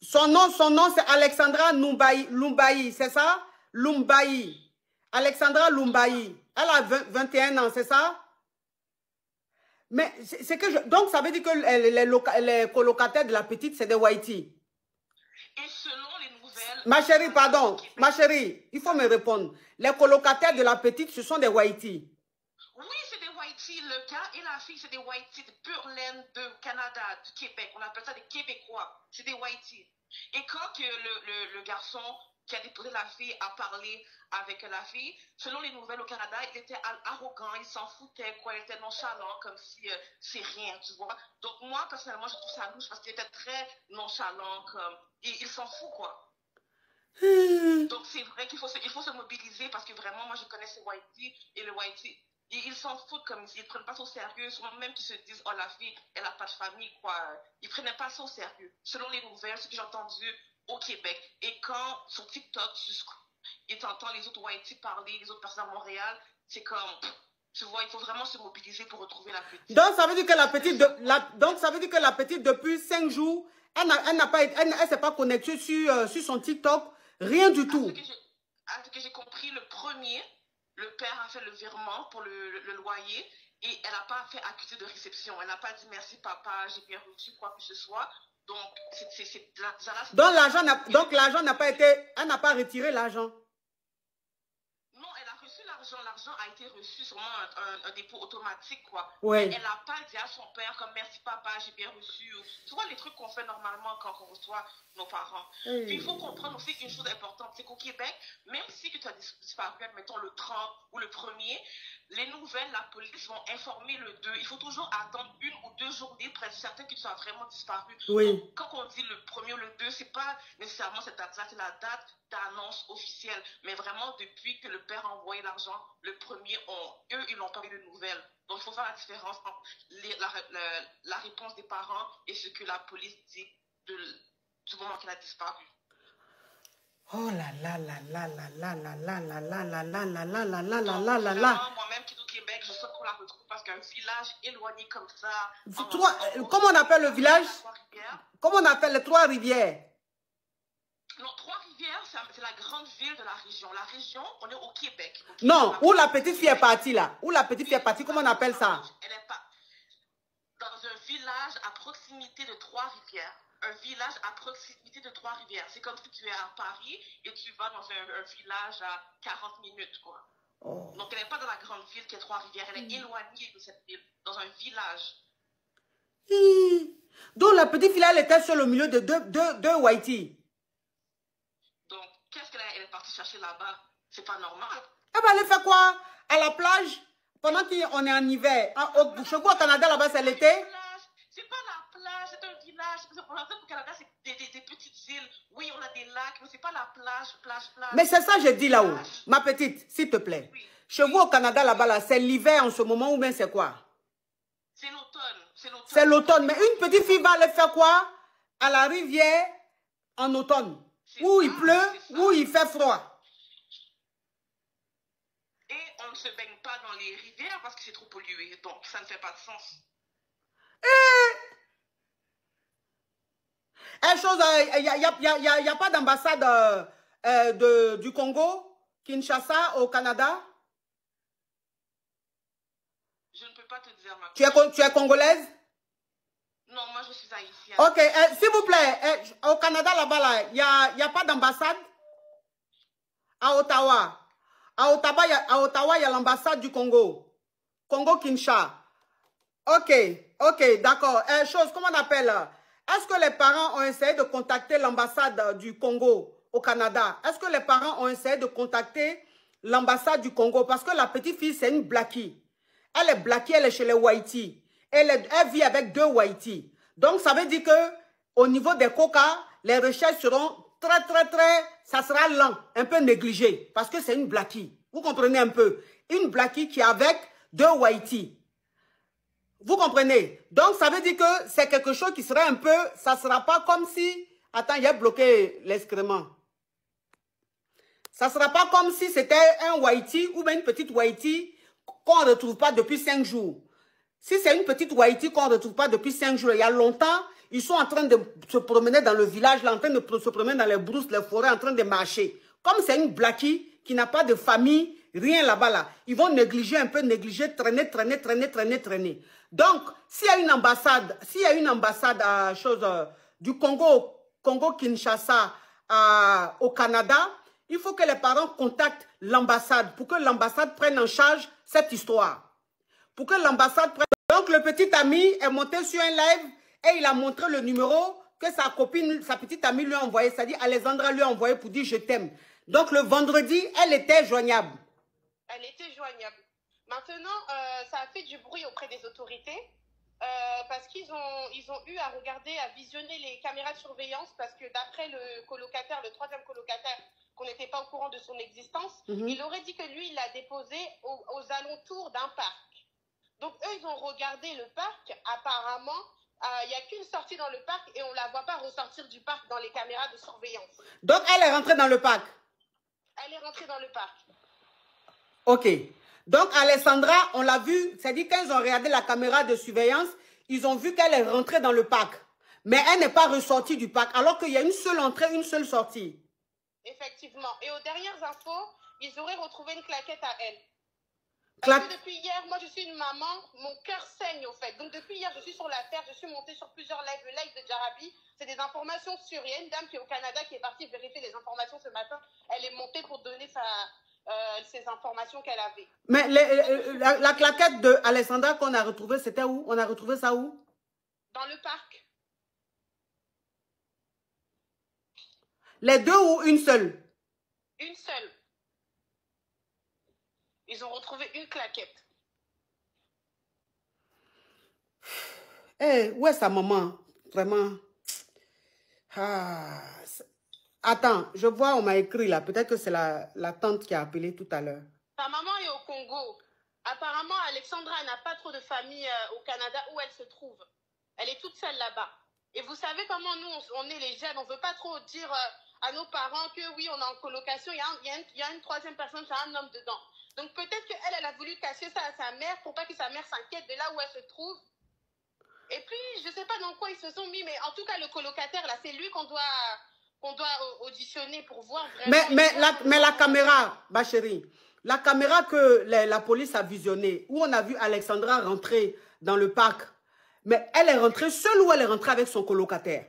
Son nom, c'est Alexandra Lumbayi, c'est ça? Lumbayi. Alexandra Lumbayi. Elle a 21 ans, c'est ça? Mais c'est que donc, ça veut dire que les colocataires de la petite, c'est des Whitey. Et selon les nouvelles... Ma chérie, pardon. Ma chérie, il faut me répondre. Les colocataires de la petite, ce sont des Whitey. Oui, c'est des Whitey. Le gars et la fille, c'est des Whitey de pure laine de Canada, du Québec. On appelle ça des Québécois. C'est des Whitey. Et quand que le garçon qui a déposé la fille a parlé avec la fille, selon les nouvelles au Canada, il était arrogant, il s'en foutait, quoi, il était nonchalant, comme si c'est rien, tu vois. Donc moi, personnellement, je trouve ça louche parce qu'il était très nonchalant, comme, il s'en fout, quoi. Donc c'est vrai qu'il faut se mobiliser parce que vraiment, moi, je connais ces Whitey et le Whitey. Ils s'en foutent comme ils ne prennent pas ça au sérieux, souvent même qu'ils se disent oh la fille elle n'a pas de famille quoi, ils ne prenaient pas ça au sérieux selon les nouvelles, ce que j'ai entendu au Québec. Et quand sur TikTok et t'entends les autres Whitey parler, les autres personnes à Montréal, c'est comme tu vois, il faut vraiment se mobiliser pour retrouver la petite. Donc ça veut dire que la petite donc ça veut dire que la petite depuis 5 jours elle s'est pas connectée sur son TikTok, rien du tout. À ce que j'ai compris, le père a fait le virement pour le loyer et elle n'a pas fait accusé de réception. Elle n'a pas dit merci papa, j'ai bien reçu quoi que ce soit. Donc, l'argent n'a pas été, elle n'a pas retiré l'argent. Non, elle a reçu l'argent. L'argent a été reçu sûrement un dépôt automatique, quoi. Oui. Mais elle n'a pas dit à son père comme merci papa, j'ai bien reçu. Tu vois les trucs qu'on fait normalement quand on reçoit nos parents. Puis il faut comprendre aussi une chose importante, c'est qu'au Québec, même si tu as disparu, mettons le 30 ou le 1er, les nouvelles, la police vont informer le 2. Il faut toujours attendre 1 ou 2 journées pour être certain que tu as vraiment disparu. Oui. Donc, quand on dit le 1er ou le 2, c'est pas nécessairement cette date-là, c'est la date d'annonce officielle. Mais vraiment, depuis que le père a envoyé l'argent, le 1er, eux, ils n'ont pas eu de nouvelles. Donc, il faut faire la différence entre la réponse des parents et ce que la police dit du moment qu'elle a disparu. Oh là là là là là là là là là là là là là là là là là là là. Moi-même qui est au Québec, je sais qu'on la retrouve parce qu'un village éloigné comme ça. Comment on appelle le village? Comment on appelle les Trois-Rivières? Non, Trois-Rivières, c'est la grande ville de la région. La région, on est au Québec. Non, où la petite fille est partie là. Où la petite fille est partie, comment on appelle ça? Elle est pas dans un village à proximité de Trois-Rivières. Un village à proximité de Trois-Rivières. C'est comme si tu es à Paris et tu vas dans un village à 40 minutes, quoi. Oh. Donc, elle n'est pas dans la grande ville qui est Trois-Rivières. Elle est éloignée de cette ville, dans un village. Donc, la petite fille, elle était seule au milieu de deux Whitey. Donc, qu'est-ce qu'elle est partie chercher là-bas? C'est pas normal. Eh ben, elle fait quoi? À la plage? Pendant qu'on est en hiver. Chez vous, au Canada, là-bas, c'est l'été? C'est pas la plage, c'est un village. Au Canada, c'est des petites îles. Oui, on a des lacs, mais c'est pas la plage. Mais c'est ça que je dis là-haut. Ma petite, s'il te plaît. Oui. Chez vous, au Canada, là-bas, là, c'est l'hiver en ce moment ou bien c'est quoi? C'est l'automne. C'est l'automne. Mais une petite fille va aller faire quoi? À la rivière en automne. Où il pleut, où il fait froid. Et on ne se baigne pas dans les rivières parce que c'est trop pollué. Donc, ça ne fait pas de sens. Il n'y a pas d'ambassade du Congo, Kinshasa, au Canada? Je ne peux pas te dire, ma tu es congolaise? Non, moi je suis haïtienne. Ok, s'il vous plaît, au Canada là-bas, il n'y a pas d'ambassade? À Ottawa. À Ottawa, il y a l'ambassade du Congo. Congo-Kinshasa. Ok, d'accord. Comment on appelle? Est-ce que les parents ont essayé de contacter l'ambassade du Congo au Canada? Est-ce que les parents ont essayé de contacter l'ambassade du Congo? Parce que la petite fille, c'est une Blackie. Elle est Blackie, elle est chez les Whitey. Elle vit avec 2 Whitey. Donc, ça veut dire que au niveau des coca, les recherches seront ça sera lent, un peu négligé. Parce que c'est une Blackie. Vous comprenez un peu? Une Blackie qui est avec 2 Whitey. Vous comprenez? Donc, ça veut dire que c'est quelque chose qui serait un peu... Ça ne sera pas comme si... Attends, il a bloqué l'excrément. Ça ne sera pas comme si c'était un Whitey ou bien une petite Whitey qu'on ne retrouve pas depuis 5 jours. Si c'est une petite Whitey qu'on ne retrouve pas depuis 5 jours, il y a longtemps, ils sont en train de se promener dans le village, là, en train de se promener dans les brousses, les forêts, en train de marcher. Comme c'est une blackie qui n'a pas de famille, rien là-bas, là, ils vont négliger un peu, négliger, traîner. Donc, s'il y a une ambassade, du Congo-Kinshasa au Canada, il faut que les parents contactent l'ambassade pour que l'ambassade prenne en charge cette histoire. Pour que l'ambassade prenne... Donc, le petit ami est monté sur un live et il a montré le numéro que sa copine, sa petite amie lui a envoyé, c'est-à-dire Alexandra lui a envoyé pour dire « je t'aime ». Donc, le vendredi, elle était joignable. Elle était joignable. Maintenant, ça a fait du bruit auprès des autorités parce qu'ils ont eu à regarder, à visionner les caméras de surveillance parce que d'après le colocataire, le troisième colocataire, qu'on n'était pas au courant de son existence, il aurait dit que lui, il l'a déposé aux alentours d'un parc. Donc, eux, ils ont regardé le parc. Apparemment, il n'y a qu'une sortie dans le parc et on ne la voit pas ressortir du parc dans les caméras de surveillance. Donc, elle est rentrée dans le parc? Elle est rentrée dans le parc. Ok. Donc, Alessandra, on l'a vu, c'est-à-dire quand ils ont regardé la caméra de surveillance, ils ont vu qu'elle est rentrée dans le parc. Mais elle n'est pas ressortie du parc, alors qu'il y a une seule entrée, une seule sortie. Effectivement. Et aux dernières infos, ils auraient retrouvé une claquette à elle. Parce que depuis hier, moi je suis une maman, mon cœur saigne au fait. Donc depuis hier, je suis sur la terre, je suis montée sur plusieurs lives. Le live de Jarabi, c'est des informations sûres. Il y a une dame qui est au Canada qui est partie vérifier les informations ce matin. Elle est montée pour donner ces informations qu'elle avait. Mais la claquette de Alessandra qu'on a retrouvée, c'était où? On a retrouvé ça où? Dans le parc. Les deux ou une seule? Une seule. Ils ont retrouvé une claquette. Eh, où est sa maman? Vraiment. Ah. Attends, je vois, on m'a écrit là. Peut-être que c'est la tante qui a appelé tout à l'heure. Sa maman est au Congo. Apparemment, Alexandra n'a pas trop de famille au Canada où elle se trouve. Elle est toute seule là-bas. Et vous savez comment nous, on est les jeunes. On ne veut pas trop dire à nos parents que oui, on est en colocation. Il y a une troisième personne, c'est un homme dedans. Donc peut-être qu'elle a voulu cacher ça à sa mère pour pas que sa mère s'inquiète de là où elle se trouve. Et puis, je ne sais pas dans quoi ils se sont mis, mais en tout cas, le colocataire, là, c'est lui qu'on doit auditionner pour voir vraiment... Mais la caméra, ma chérie, la caméra que la police a visionnée, où on a vu Alexandra rentrer dans le parc, mais elle est rentrée seule ou elle est rentrée avec son colocataire?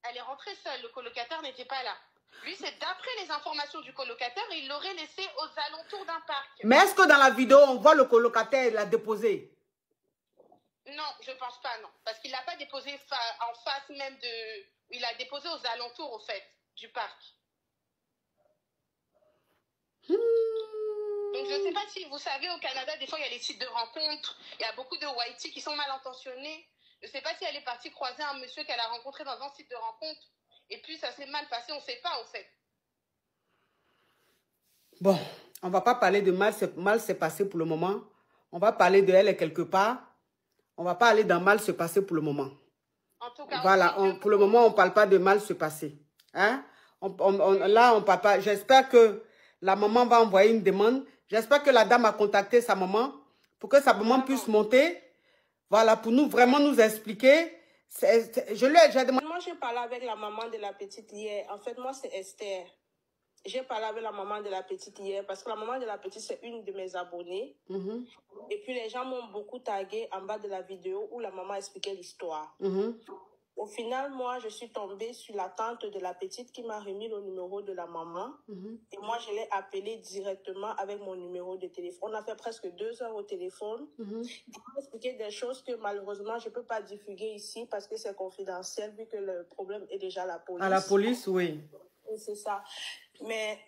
Elle est rentrée seule, le colocataire n'était pas là. Lui, c'est d'après les informations du colocataire, il l'aurait laissé aux alentours d'un parc. Mais est-ce que dans la vidéo, on voit le colocataire la déposer? Non, je ne pense pas, non. Parce qu'il ne l'a pas déposé en face même de... Il l'a déposé aux alentours, au fait, du parc. Donc, je ne sais pas si vous savez, au Canada, des fois, il y a les sites de rencontres. Il y a beaucoup de whiteys qui sont mal intentionnés. Je ne sais pas si elle est partie croiser un monsieur qu'elle a rencontré dans un site de rencontre. Et puis, ça s'est mal passé, on ne sait pas, au fait. Bon, on ne va pas parler de mal s'est passé pour le moment. On va parler de elle quelque part. On ne va pas aller dans mal se passer pour le moment. En tout cas, voilà, pour le moment, on ne parle pas de mal se passer. Hein? Là, on ne parle pas. J'espère que la maman va envoyer une demande. J'espère que la dame a contacté sa maman pour que sa maman puisse monter. Voilà, pour nous vraiment nous expliquer. Moi, j'ai parlé avec la maman de la petite hier. En fait, moi, c'est Esther. J'ai parlé avec la maman de la petite hier parce que la maman de la petite, c'est une de mes abonnés. Et puis, les gens m'ont beaucoup tagué en bas de la vidéo où la maman expliquait l'histoire. Au final, moi, je suis tombée sur la tante de la petite qui m'a remis le numéro de la maman. Et moi, je l'ai appelée directement avec mon numéro de téléphone. On a fait presque 2 heures au téléphone. Il m'a expliqué des choses que malheureusement, je ne peux pas divulguer ici parce que c'est confidentiel vu que le problème est déjà à la police. À la police, oui. C'est ça. Mais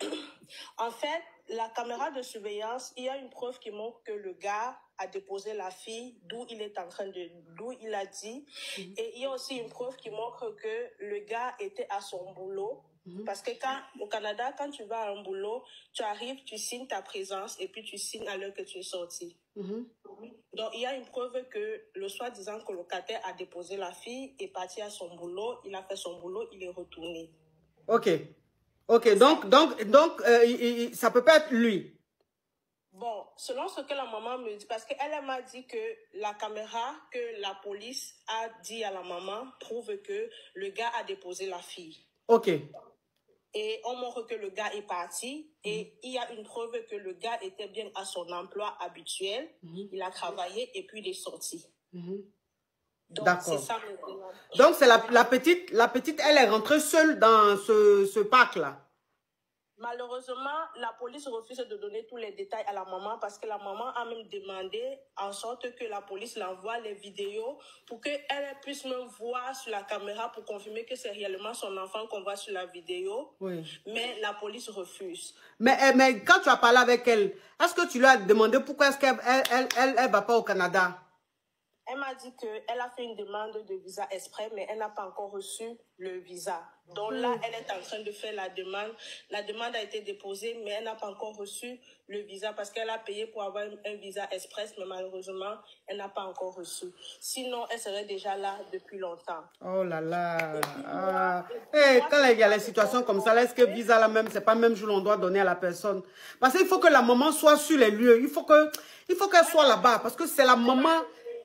en fait, la caméra de surveillance, il y a une preuve qui montre que le gars a déposé la fille d'où il a dit. Et il y a aussi une preuve qui montre que le gars était à son boulot. Parce que au Canada, quand tu vas à un boulot, tu arrives, tu signes ta présence et puis tu signes à l'heure que tu es sorti. Donc, il y a une preuve que le soi-disant colocataire a déposé la fille, est parti à son boulot, il a fait son boulot, il est retourné. Ok, donc ça peut pas être lui. Bon, selon ce que la maman me dit, parce qu'elle m'a dit que la caméra que la police a dit à la maman prouve que le gars a déposé la fille. Ok. Et on montre que le gars est parti et il y a une preuve que le gars était bien à son emploi habituel. Il a travaillé et puis il est sorti. Donc, c'est ça maintenant. Donc, c'est la petite, elle est rentrée seule dans ce parc-là. Malheureusement, la police refuse de donner tous les détails à la maman parce que la maman a même demandé en sorte que la police l'envoie les vidéos pour qu'elle puisse même voir sur la caméra pour confirmer que c'est réellement son enfant qu'on voit sur la vidéo. Oui. Mais la police refuse. Mais quand tu as parlé avec elle, est-ce que tu lui as demandé pourquoi est-ce qu'elle va pas au Canada? Elle m'a dit qu'elle a fait une demande de visa exprès, mais elle n'a pas encore reçu le visa. Donc là, elle est en train de faire la demande. La demande a été déposée, mais elle n'a pas encore reçu le visa parce qu'elle a payé pour avoir un visa express, mais malheureusement, elle n'a pas encore reçu. Sinon, elle serait déjà là depuis longtemps. Oh là là. Quand il y a les situations comme ça, est-ce que visa là même, c'est pas même jour on doit donner à la personne? Parce qu'il faut que la maman soit sur les lieux. Il faut qu'elle soit là-bas parce que c'est la maman.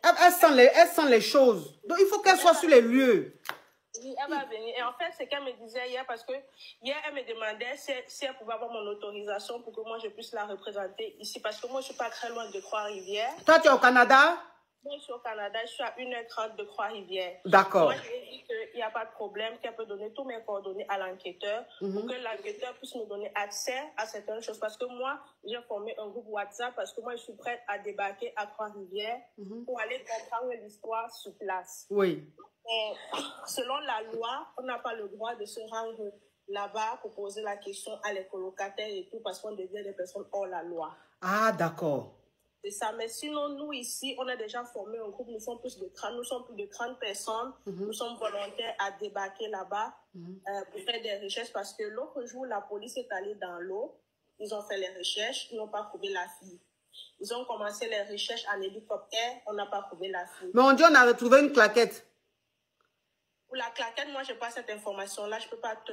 Elle sent les choses. Donc, il faut qu'elle soit sur les lieux. Oui, elle va venir. Et en fait, c'est qu'elle me disait hier, parce que hier, elle me demandait si elle pouvait avoir mon autorisation pour que moi, je puisse la représenter ici. Parce que moi, je ne suis pas très loin de Trois-Rivières. Toi, tu es au Canada? Moi, je suis au Canada. Je suis à 1h30 de Trois-Rivières. D'accord. Moi, je lui ai dit qu'il n'y a pas de problème, qu'elle peut donner tous mes coordonnées à l'enquêteur pour que l'enquêteur puisse me donner accès à certaines choses. Parce que moi, j'ai formé un groupe WhatsApp parce que moi, je suis prête à débarquer à Trois-Rivières pour aller comprendre l'histoire sur place. Oui. Et selon la loi, on n'a pas le droit de se rendre là-bas pour poser la question à les colocataires et tout parce qu'on devient des personnes hors la loi. Ah, d'accord. C'est ça, mais sinon, nous ici, on a déjà formé un groupe, nous sommes plus de 30 personnes, nous sommes volontaires à débarquer là-bas pour faire des recherches parce que l'autre jour, la police est allée dans l'eau, ils ont fait les recherches, ils n'ont pas trouvé la fille. Ils ont commencé les recherches en hélicoptère, on n'a pas trouvé la fille. Mais on dit on a retrouvé une claquette. Pour la claquette, moi, je n'ai pas cette information-là, je ne peux pas te